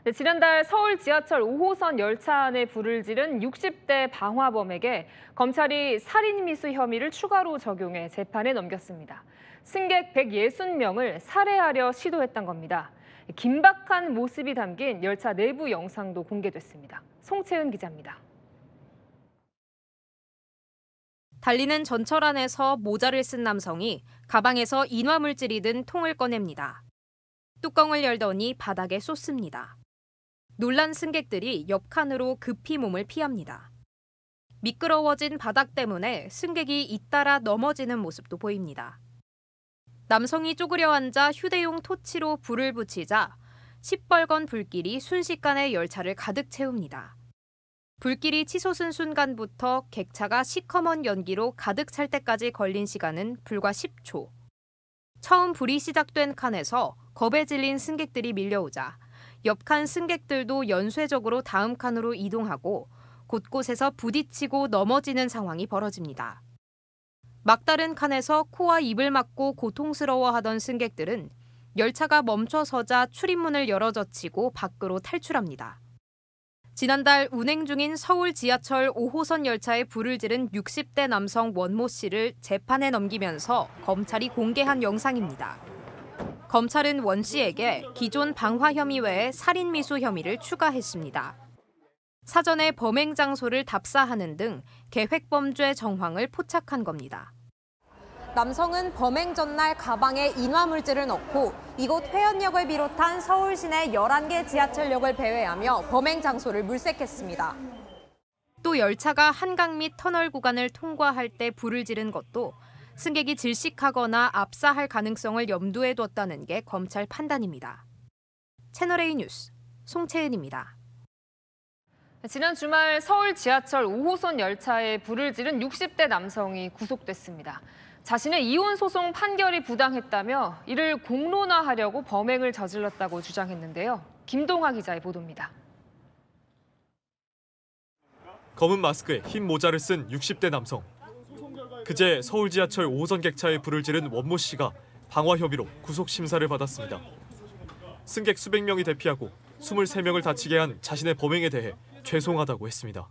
네, 지난달 서울 지하철 5호선 열차 안에 불을 지른 60대 방화범에게 검찰이 살인미수 혐의를 추가로 적용해 재판에 넘겼습니다. 승객 160명을 살해하려 시도했던 겁니다. 긴박한 모습이 담긴 열차 내부 영상도 공개됐습니다. 송채은 기자입니다. 달리는 전철 안에서 모자를 쓴 남성이 가방에서 인화물질이 든 통을 꺼냅니다. 뚜껑을 열더니 바닥에 쏟습니다. 놀란 승객들이 옆칸으로 급히 몸을 피합니다. 미끄러워진 바닥 때문에 승객이 잇따라 넘어지는 모습도 보입니다. 남성이 쪼그려 앉아 휴대용 토치로 불을 붙이자 시뻘건 불길이 순식간에 열차를 가득 채웁니다. 불길이 치솟은 순간부터 객차가 시커먼 연기로 가득 찰 때까지 걸린 시간은 불과 10초. 처음 불이 시작된 칸에서 겁에 질린 승객들이 밀려오자 옆칸 승객들도 연쇄적으로 다음 칸으로 이동하고 곳곳에서 부딪히고 넘어지는 상황이 벌어집니다. 막다른 칸에서 코와 입을 막고 고통스러워하던 승객들은 열차가 멈춰서자 출입문을 열어젖히고 밖으로 탈출합니다. 지난달 운행 중인 서울 지하철 5호선 열차에 불을 지른 60대 남성 원모 씨를 재판에 넘기면서 검찰이 공개한 영상입니다. 검찰은 원 씨에게 기존 방화 혐의 외에 살인미수 혐의를 추가했습니다. 사전에 범행 장소를 답사하는 등 계획범죄 정황을 포착한 겁니다. 남성은 범행 전날 가방에 인화물질을 넣고 이곳 회원역을 비롯한 서울 시내 11개 지하철역을 배회하며 범행 장소를 물색했습니다. 또 열차가 한강 및 터널 구간을 통과할 때 불을 지른 것도 승객이 질식하거나 압사할 가능성을 염두에 뒀다는 게 검찰 판단입니다. 채널A 뉴스 송채은입니다. 지난 주말 서울 지하철 5호선 열차에 불을 지른 60대 남성이 구속됐습니다. 자신의 이혼 소송 판결이 부당했다며 이를 공론화하려고 범행을 저질렀다고 주장했는데요. 김동화 기자의 보도입니다. 검은 마스크에 흰 모자를 쓴 60대 남성. 그제 서울 지하철 5호선 객차에 불을 지른 원모 씨가 방화 혐의로 구속 심사를 받았습니다. 승객 수백 명이 대피하고 23명을 다치게 한 자신의 범행에 대해 죄송하다고 했습니다.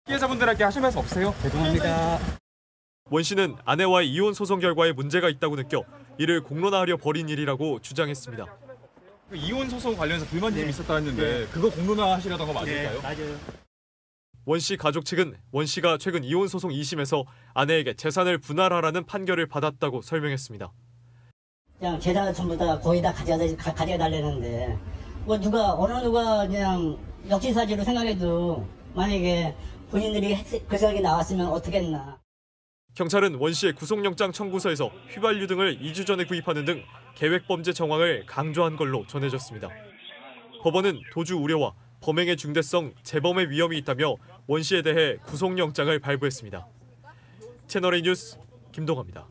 피해자분들에게 하실 말씀 없으세요? 죄송합니다. 원 씨는 아내와의 이혼 소송 결과에 문제가 있다고 느껴 이를 공론화하려 벌인 일이라고 주장했습니다. 이혼 소송 관련해서 불만이 좀 있었다 했는데 그거 공론화하시려던 거 맞을까요? 맞아요. 원 씨 가족 측은 원 씨가 최근 이혼 소송 2심에서 아내에게 재산을 분할하라는 판결을 받았다고 설명했습니다. 그냥 재산을 전부 다 거의 다 가져달라는데 뭐 누가 그냥 역지사지로 생각해도 만약에 본인들이 그 생각이 나왔으면 어떻게 했나. 경찰은 원 씨의 구속영장 청구서에서 휘발유 등을 2주 전에 구입하는 등 계획범죄 정황을 강조한 걸로 전해졌습니다. 법원은 도주 우려와 범행의 중대성, 재범의 위험이 있다며 원 씨에 대해 구속영장을 발부했습니다. 채널A 뉴스 김동화입니다.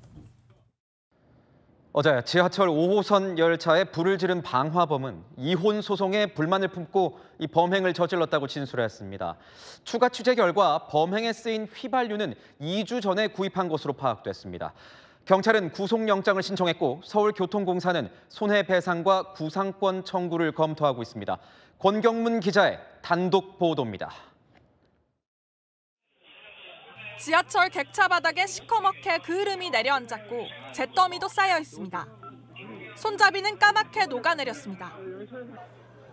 어제 지하철 5호선 열차에 불을 지른 방화범은 이혼 소송에 불만을 품고 이 범행을 저질렀다고 진술했습니다. 추가 취재 결과 범행에 쓰인 휘발유는 2주 전에 구입한 것으로 파악됐습니다. 경찰은 구속영장을 신청했고 서울교통공사는 손해배상과 구상권 청구를 검토하고 있습니다. 권경문 기자의 단독 보도입니다. 지하철 객차 바닥에 시커멓게 그을음이 내려앉았고 잿더미도 쌓여 있습니다. 손잡이는 까맣게 녹아내렸습니다.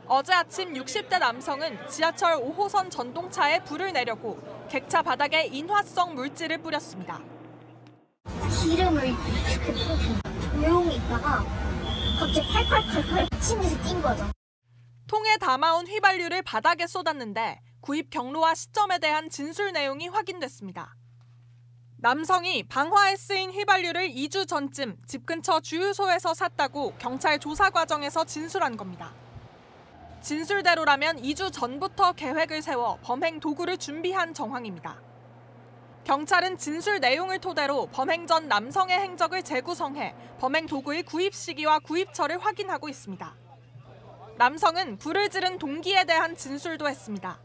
어제 아침 60대 남성은 지하철 5호선 전동차에 불을 내려고 객차 바닥에 인화성 물질을 뿌렸습니다. 기름을 이렇게 뿌리고 조용히 있다가 갑자기 칼칼칼칼 침에서 뛴 거죠. 통에 담아온 휘발유를 바닥에 쏟았는데 구입 경로와 시점에 대한 진술 내용이 확인됐습니다. 남성이 방화에 쓰인 휘발유를 2주 전쯤 집 근처 주유소에서 샀다고 경찰 조사 과정에서 진술한 겁니다. 진술대로라면 2주 전부터 계획을 세워 범행 도구를 준비한 정황입니다. 경찰은 진술 내용을 토대로 범행 전 남성의 행적을 재구성해 범행 도구의 구입 시기와 구입처를 확인하고 있습니다. 남성은 불을 지른 동기에 대한 진술도 했습니다.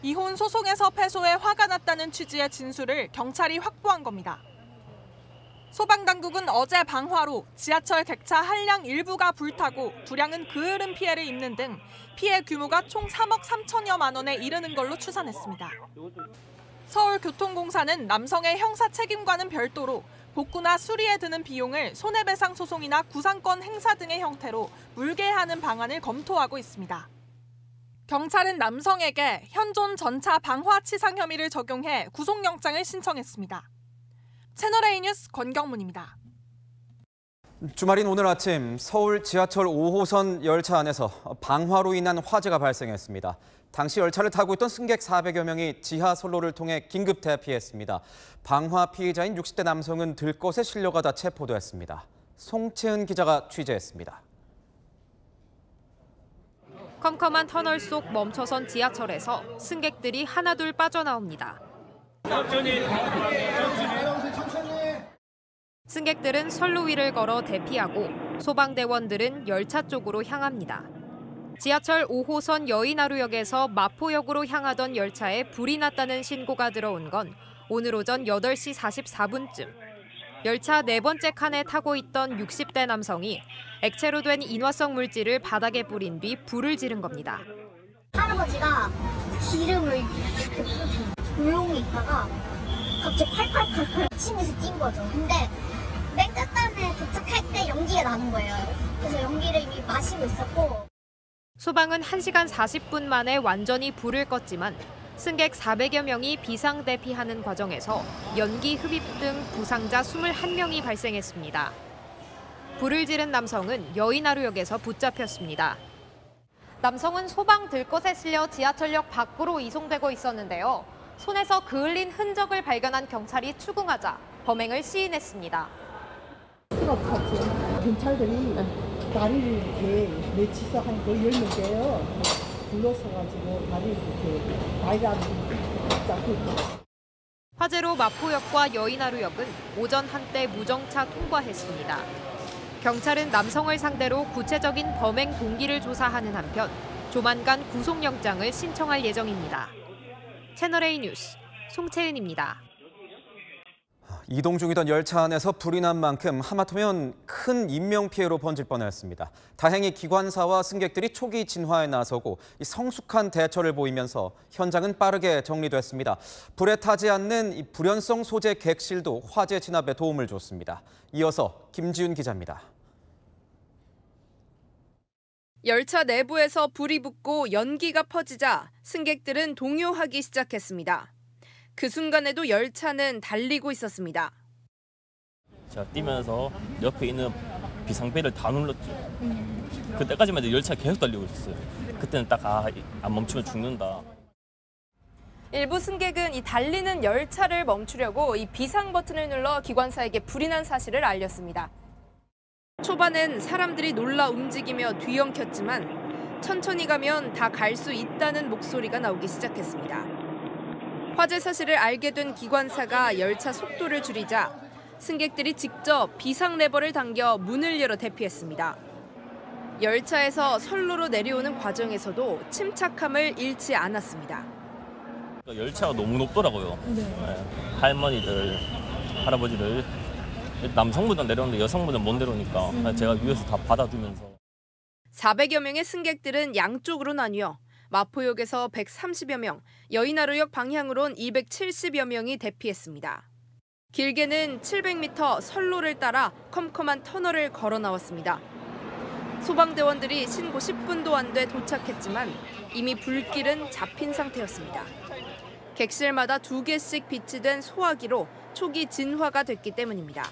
이혼 소송에서 패소해 화가 났다는 취지의 진술을 경찰이 확보한 겁니다. 소방당국은 어제 방화로 지하철 객차 한량 일부가 불타고 두량은 그을음 피해를 입는 등 피해 규모가 총 3억 3천여만 원에 이르는 걸로 추산했습니다. 서울교통공사는 남성의 형사 책임과는 별도로 복구나 수리에 드는 비용을 손해배상 소송이나 구상권 행사 등의 형태로 물게 하는 방안을 검토하고 있습니다. 경찰은 남성에게 현존 전차 방화치상 혐의를 적용해 구속영장을 신청했습니다. 채널A 뉴스 권경문입니다. 주말인 오늘 아침 서울 지하철 5호선 열차 안에서 방화로 인한 화재가 발생했습니다. 당시 열차를 타고 있던 승객 400여 명이 지하 선로를 통해 긴급 대피했습니다. 방화 피해자인 60대 남성은 들것에 실려가다 체포됐습니다. 송채은 기자가 취재했습니다. 컴컴한 터널 속 멈춰선 지하철에서 승객들이 하나둘 빠져나옵니다. 승객들은 선로 위를 걸어 대피하고 소방대원들은 열차 쪽으로 향합니다. 지하철 5호선 여의나루역에서 마포역으로 향하던 열차에 불이 났다는 신고가 들어온 건 오늘 오전 8시 44분쯤. 열차 네 번째 칸에 타고 있던 60대 남성이 액체로 된 인화성 물질을 바닥에 뿌린 뒤 불을 지른 겁니다. 할아버지가 기름을 이렇게 조용히 있다가 갑자기 팔팔팔팔 치면서 뛴 거죠. 근데 맨 끝단에 도착할 때 연기가 나는 거예요. 그래서 연기를 이미 마시고 있었고. 소방은 1시간 40분 만에 완전히 불을 껐지만 승객 400여 명이 비상대피하는 과정에서 연기 흡입 등 부상자 21명이 발생했습니다. 불을 지른 남성은 여의나루역에서 붙잡혔습니다. 남성은 소방 들것에 실려 지하철역 밖으로 이송되고 있었는데요. 손에서 그을린 흔적을 발견한 경찰이 추궁하자 범행을 시인했습니다. 경찰들이 다리를 이렇게 내치서 한 거의 10명째요. 불러서가지고 다리를 이렇게 다리를 잡고. 화재로 마포역과 여의나루역은 오전 한때 무정차 통과했습니다. 경찰은 남성을 상대로 구체적인 범행 동기를 조사하는 한편 조만간 구속영장을 신청할 예정입니다. 채널A 뉴스 송채은입니다. 이동 중이던 열차 안에서 불이 난 만큼 하마터면 큰 인명피해로 번질 뻔했습니다. 다행히 기관사와 승객들이 초기 진화에 나서고 성숙한 대처를 보이면서 현장은 빠르게 정리됐습니다. 불에 타지 않는 이 불연성 소재 객실도 화재 진압에 도움을 줬습니다. 이어서 김지윤 기자입니다. 열차 내부에서 불이 붙고 연기가 퍼지자 승객들은 동요하기 시작했습니다. 그 순간에도 열차는 달리고 있었습니다. 제가 뛰면서 옆에 있는 비상벨을 다 눌렀죠. 그때까지만 해도 열차가 계속 달리고 있었어요. 그때는 딱 안 멈추면 죽는다. 일부 승객은 이 달리는 열차를 멈추려고 이 비상 버튼을 눌러 기관사에게 불이 난 사실을 알렸습니다. 초반엔 사람들이 놀라 움직이며 뒤엉켰지만 천천히 가면 다 갈 수 있다는 목소리가 나오기 시작했습니다. 화재 사실을 알게 된 기관사가 열차 속도를 줄이자 승객들이 직접 비상 레버를 당겨 문을 열어 대피했습니다. 열차에서 선로로 내려오는 과정에서도 침착함을 잃지 않았습니다. 열차가 너무 높더라고요. 할머니들, 할아버지들, 남성분은 내려오는데 여성분은 못 내려오니까 제가 위에서 다 받아주면서. 400여 명의 승객들은 양쪽으로 나뉘어 마포역에서 130여 명, 여의나루역 방향으론 270여 명이 대피했습니다. 길게는 700m 선로를 따라 컴컴한 터널을 걸어 나왔습니다. 소방대원들이 신고 10분도 안 돼 도착했지만 이미 불길은 잡힌 상태였습니다. 객실마다 2개씩 비치된 소화기로 초기 진화가 됐기 때문입니다.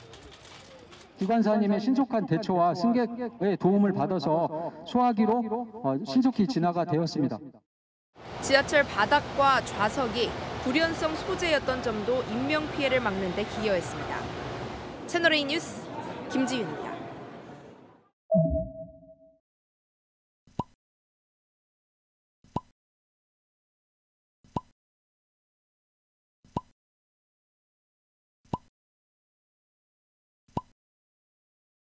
기관사님의 신속한 대처와 승객의 도움을 받아서 소화기로 신속히 진화가 되었습니다. 지하철 바닥과 좌석이 불연성 소재였던 점도 인명피해를 막는 데 기여했습니다. 채널A 뉴스 김지윤입니다.